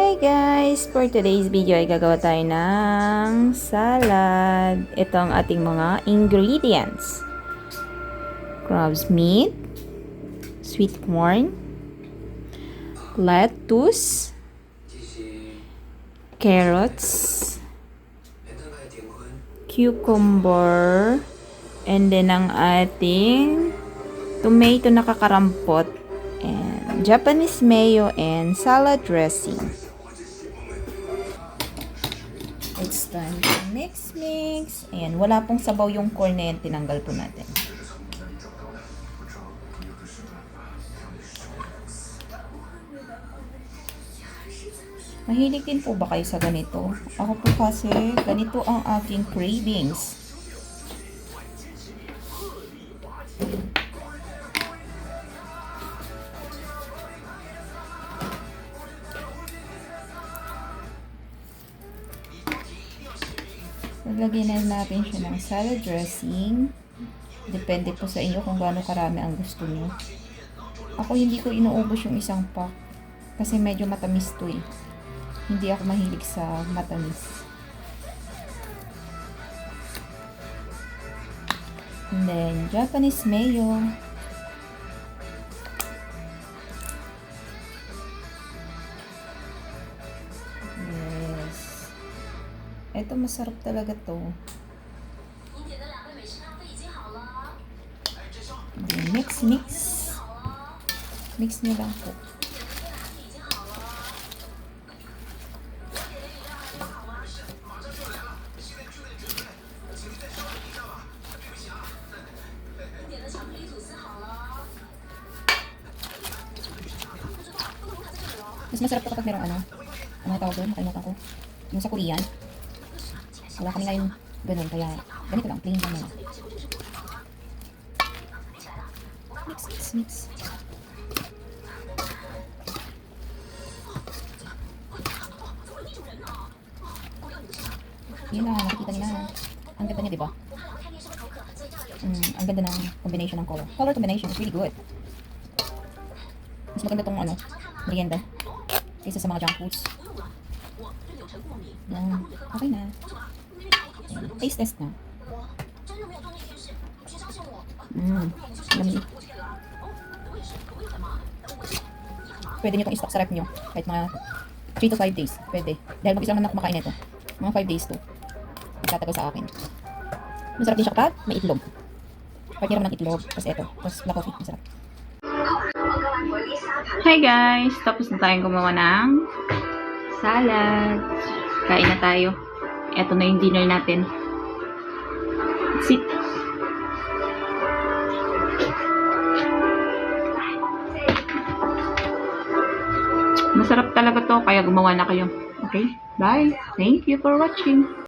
Hi guys! For today's video ay gagawa tayo ng salad. Ito ang ating mga ingredients. Crab's meat, sweet corn, lettuce, carrots, cucumber, and then ang ating tomato na kakarampot, and Japanese mayo and salad dressing. It's time to mix. Ayan, wala pong sabaw yung corn na yan, tinanggal po natin. Mahilig din po ba kayo sa ganito? Ako po kasi, ganito ang aking cravings. Lagyan na natin siya ng salad dressing. Depende po sa inyo kung gaano karami ang gusto niyo. Ako hindi ko inuubos yung isang pack kasi medyo matamis to eh. Hindi ako mahilig sa matamis. And then Japanese mayo. Ito masarap talaga to. Mix. Mix nyo lang po. Mas masarap to kapag merong ano tawag doon, nakalimutan ko. Yung sa Korean. Wala kami ngayon ganun, kaya ganito lang, plain lang muna. Mix. Yun na, nakikita niyo na. Ang ganda niya, diba? Ang ganda ng combination ng color. Color combination is really good. Mas maganda tong merienda kaysa sa mga junk foods. Okay na. Taste test na. Yummy. Pwede nyo itong i-stock sa ref nyo. Kahit mga 3 to 5 days. Pwede. Dahil mag-isa lang na kumakain ito. Mga 5 days to. Magtatagal sa akin. Masarap din siya kapag may itlog. Pwede naman ng itlog. Tapos ito. Tapos na coffee. Masarap. Hi guys! Tapos na tayong gumawa ng salad. Kain na tayo. Ito na yung dinner natin. Sit. Masarap talaga to, kaya gumawa na kayo. Okay? Bye! Thank you for watching!